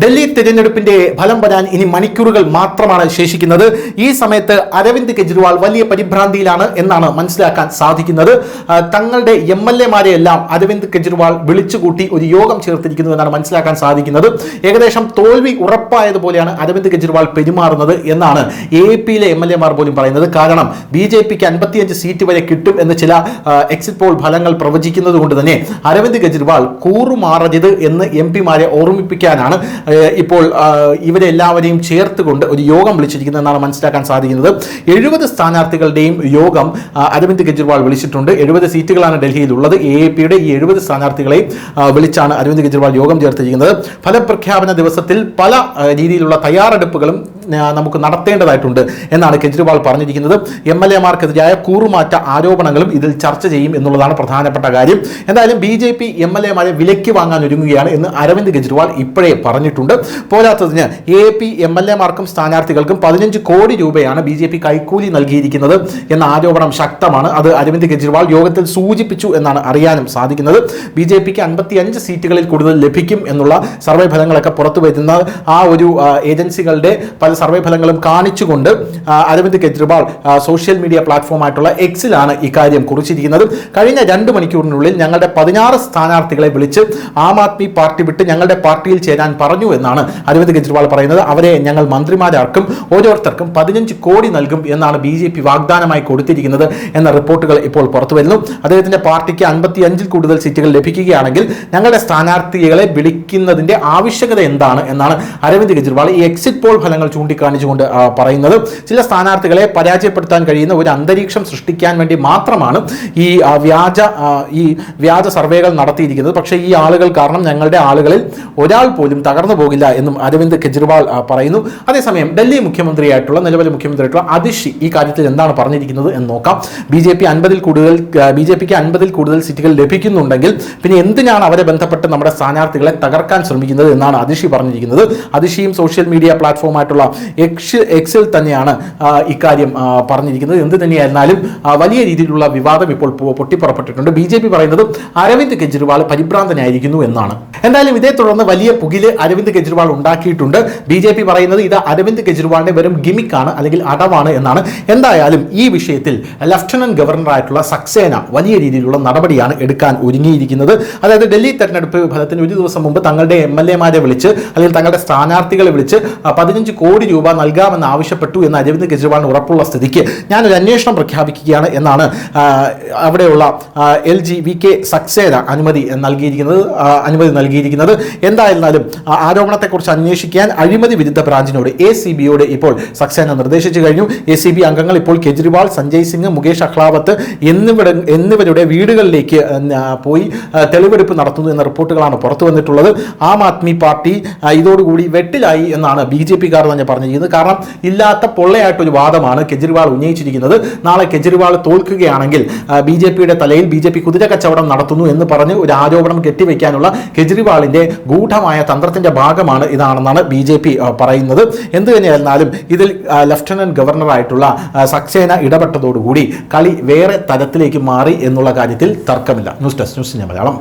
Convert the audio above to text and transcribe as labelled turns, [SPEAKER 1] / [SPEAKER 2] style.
[SPEAKER 1] ഡൽഹി തിരഞ്ഞെടുപ്പിന്റെ ഫലം വരാൻ ഇനി മണിക്കൂറുകൾ മാത്രമാണ് ശേഷിക്കുന്നത്. ഈ സമയത്ത് അരവിന്ദ് കെജ്രിവാൾ വലിയ പരിഭ്രാന്തിയിലാണ് എന്നാണ് മനസ്സിലാക്കാൻ സാധിക്കുന്നത്. തങ്ങളുടെ MLA-മാരെ എല്ലാം അരവിന്ദ് കെജ്രിവാൾ വിളിച്ചുകൂട്ടി ഒരു യോഗം ചേർത്തിരിക്കുന്നു എന്നാണ് മനസ്സിലാക്കാൻ സാധിക്കുന്നത്. ഏകദേശം തോൽവി ഉറപ്പായതുപോലെയാണ് അരവിന്ദ് കെജ്രിവാൾ പെരുമാറുന്നത് എന്നാണ് AAP-യിലെ MLA-മാർ പോലും പറയുന്നത്. കാരണം BJP-ക്ക് 55 സീറ്റ് വരെ കിട്ടും എന്ന് ചില എക്സിറ്റ് പോൾ ഫലങ്ങൾ പ്രവചിക്കുന്നത് കൊണ്ട് തന്നെ അരവിന്ദ് കെജ്രിവാൾ കൂറുമാറരുത് എന്ന് MP-മാരെ ഓർമ്മിപ്പിക്കാനാണ് ഇപ്പോൾ ഇവരെല്ലാവരെയും ചേർത്തുകൊണ്ട് ഒരു യോഗം വിളിച്ചിരിക്കുന്നതെന്നാണ് മനസ്സിലാക്കാൻ സാധിക്കുന്നത്. 70 സ്ഥാനാർത്ഥികളുടെയും യോഗം അരവിന്ദ് കെജ്രിവാൾ വിളിച്ചിട്ടുണ്ട്. 70 സീറ്റുകളാണ് ഡൽഹിയിലുള്ളത്. AAP-യുടെ ഈ 70 സ്ഥാനാർത്ഥികളെയും വിളിച്ചാണ് അരവിന്ദ് കെജ്രിവാൾ യോഗം ചേർത്തിരിക്കുന്നത്. ഫലപ്രഖ്യാപന ദിവസത്തിൽ പല രീതിയിലുള്ള തയ്യാറെടുപ്പുകളും നമുക്ക് നടത്തേണ്ടതായിട്ടുണ്ട് എന്നാണ് കെജ്രിവാൾ പറഞ്ഞിരിക്കുന്നത്. MLA-മാർക്കെതിരായ കൂറുമാറ്റ ആരോപണങ്ങളും ഇതിൽ ചർച്ച ചെയ്യും എന്നുള്ളതാണ് പ്രധാനപ്പെട്ട കാര്യം. എന്തായാലും BJP MLA-മാരെ വിലയ്ക്ക് വാങ്ങാൻ ഒരുങ്ങുകയാണ് എന്ന് അരവിന്ദ് കെജ്രിവാൾ ഇപ്പോഴേ പറഞ്ഞിട്ടുണ്ട്. പോരാത്തതിന് AAP MLA-മാർക്കും സ്ഥാനാർത്ഥികൾക്കും 15 കോടി രൂപയാണ് BJP കൈക്കൂലി നൽകിയിരിക്കുന്നത് എന്ന ആരോപണം ശക്തമാണ്. അത് അരവിന്ദ് കെജ്രിവാൾ യോഗത്തിൽ സൂചിപ്പിച്ചു എന്നാണ് അറിയാനും സാധിക്കുന്നത്. BJP-ക്ക് 55 സീറ്റുകളിൽ കൂടുതൽ ലഭിക്കും എന്നുള്ള സർവേ ഫലങ്ങളൊക്കെ പുറത്തു വരുന്ന ആ ഒരു ഏജൻസികളുടെ പല സർവേ ഫലങ്ങളും കാണിച്ചുകൊണ്ട് അരവിന്ദ് കെജ്രിവാൾ സോഷ്യൽ മീഡിയ പ്ലാറ്റ്ഫോമായിട്ടുള്ള എക്സിലാണ് ഇക്കാര്യം കുറിച്ചിരിക്കുന്നത്. കഴിഞ്ഞ 2 മണിക്കൂറിനുള്ളിൽ ഞങ്ങളുടെ 16 സ്ഥാനാർത്ഥികളെ വിളിച്ച് ആം ആദ്മി പാർട്ടി വിട്ട് ഞങ്ങളുടെ പാർട്ടിയിൽ ചേരാൻ പറഞ്ഞു എന്നാണ് അരവിന്ദ് കെജ്രിവാൾ പറയുന്നത്. അവരെ ഞങ്ങൾ മന്ത്രിമാരാർക്കും ഓരോരുത്തർക്കും 15 കോടി നൽകും എന്നാണ് BJP വാഗ്ദാനമായി കൊടുത്തിരിക്കുന്നത് എന്ന റിപ്പോർട്ടുകൾ ഇപ്പോൾ പുറത്തു വരുന്നു. അദ്ദേഹത്തിന്റെ പാർട്ടിക്ക് 55 കൂടുതൽ സീറ്റുകൾ ലഭിക്കുകയാണെങ്കിൽ ഞങ്ങളുടെ സ്ഥാനാർത്ഥികളെ വിളിക്കുന്നതിന്റെ ആവശ്യകത എന്താണ് എന്നാണ് അരവിന്ദ് കെജ്രിവാൾ ഈ എക്സിറ്റ് പോൾ ഫലങ്ങൾ ചൂണ്ടിക്കാണിച്ചുകൊണ്ട് പറയുന്നത്. ചില സ്ഥാനാർത്ഥികളെ പരാജയപ്പെടുത്താൻ കഴിയുന്ന ഒരു അന്തരീക്ഷം സൃഷ്ടിക്കാൻ വേണ്ടി മാത്രമാണ് ഈ വ്യാജ സർവേകൾ നടത്തിയിരിക്കുന്നത്. പക്ഷേ ഈ ആളുകൾ കാരണം ഞങ്ങളുടെ ആളുകളിൽ ഒരാൾ പോലും തകർന്നു പോകില്ല എന്നും അരവിന്ദ് കെജ്രിവാൾ പറയുന്നു. അതേസമയം ഡൽഹി നിലവിലെ മുഖ്യമന്ത്രിയായിട്ടുള്ള അതിഷി ഈ കാര്യത്തിൽ എന്താണ് പറഞ്ഞിരിക്കുന്നത് എന്ന് നോക്കാം. BJPക്ക് 50 കൂടുതൽ സീറ്റുകൾ ലഭിക്കുന്നുണ്ടെങ്കിൽ പിന്നെ എന്തിനാണ് അവരെ ബന്ധപ്പെട്ട് നമ്മുടെ സ്ഥാനാർത്ഥികളെ തകർക്കാൻ ശ്രമിക്കുന്നത് എന്നാണ് അതിഷി പറഞ്ഞിരിക്കുന്നത്. അതിഷിയും സോഷ്യൽ മീഡിയ പ്ലാറ്റ്ഫോമായിട്ടുള്ള എക്സിൽ തന്നെയാണ് ഇക്കാര്യം പറഞ്ഞിരിക്കുന്നത്. എന്ത് തന്നെയായിരുന്നാലും വലിയ രീതിയിലുള്ള വിവാദം ഇപ്പോൾ പൊട്ടിപ്പുറപ്പെട്ടിട്ടുണ്ട്. BJP പറയുന്നത് അരവിന്ദ് കെജ്രിവാൾ പരിഭ്രാന്തനായിരിക്കുന്നു എന്നാണ്. എന്തായാലും ഇതേ തുടർന്ന് വലിയ പുകില് അരവിന്ദ് കെജ്രിവാൾ ഉണ്ടാക്കിയിട്ടുണ്ട്. BJP പറയുന്നത് ഇത് അരവിന്ദ് കെജ്രിവാളിന്റെ വെറും ഗിമിക്കാണ് അല്ലെങ്കിൽ അടവാണ് എന്നാണ്. എന്തായാലും ഈ വിഷയത്തിൽ ലഫ്റ്റനന്റ് ഗവർണറായിട്ടുള്ള സക്സേന വലിയ രീതിയിലുള്ള നടപടിയാണ് എടുക്കാൻ ഒരുങ്ങിയിരിക്കുന്നത്. അതായത് ഡൽഹി തെരഞ്ഞെടുപ്പ് ഫലത്തിന് ഒരു ദിവസം മുമ്പ് തങ്ങളുടെ MLA-മാരെ വിളിച്ച് അല്ലെങ്കിൽ തങ്ങളുടെ സ്ഥാനാർത്ഥികളെ വിളിച്ച് 15 കോടി രൂപ നൽകാമെന്ന് ആവശ്യപ്പെട്ടു എന്ന് അരവിന്ദ് കെജ്രിവാളിന് ഉറപ്പുള്ള സ്ഥിതിക്ക് ഞാനൊരു അന്വേഷണം പ്രഖ്യാപിക്കുകയാണ് എന്നാണ് അവിടെയുള്ള LG-VK സക്സേന അനുമതി നൽകിയിരിക്കുന്നത്. എന്തായിരുന്നാലും ആരോപണത്തെക്കുറിച്ച് അന്വേഷിക്കാൻ അഴിമതി വിരുദ്ധ ബ്രാഞ്ചിനോട് ACB-യോട് ഇപ്പോൾ സക്സേന നിർദ്ദേശിച്ചു കഴിഞ്ഞു. ACB അംഗങ്ങൾ ഇപ്പോൾ കെജ്രിവാൾ, സഞ്ജയ് സിംഗ്, മുകേഷ് അഹ്ലാവത്ത് എന്നിവരുടെ വീടുകളിലേക്ക് പോയി തെളിവെടുപ്പ് നടത്തുന്നു എന്ന റിപ്പോർട്ടുകളാണ് പുറത്തു വന്നിട്ടുള്ളത്. ആം ആദ്മി പാർട്ടി ഇതോടുകൂടി വെട്ടിലായി എന്നാണ് BJP-കാർ തന്നെ പറഞ്ഞിരിക്കുന്നത്. കാരണം ഇല്ലാത്ത പൊള്ളയായിട്ടൊരു വാദമാണ് കെജ്രിവാൾ ഉന്നയിച്ചിരിക്കുന്നത്. നാളെ കെജ്രിവാൾ തോൽക്കുകയാണെങ്കിൽ BJP-യുടെ തലയിൽ BJP കുതിര കച്ചവടം നടത്തുന്നു എന്ന് പറഞ്ഞ് ഒരു ആരോപണം കെട്ടിവെക്കാനുള്ള കെജ്രിവാളിന്റെ ഗൂഢമായ തന്ത്രത്തിന്റെ ഭാഗമാണ് ഇതാണെന്നാണ് BJP പറയുന്നത്. എന്ത് തന്നെയായിരുന്നാലും ഇതിൽ ലഫ്റ്റനന്റ് ഗവർണറായിട്ടുള്ള സക്സേന ഇടപെട്ടതോടുകൂടി കളി വേറെ തലത്തിലേക്ക് മാറി എന്നുള്ള കാര്യത്തിൽ തർക്കമില്ല. News desk news Malayalam.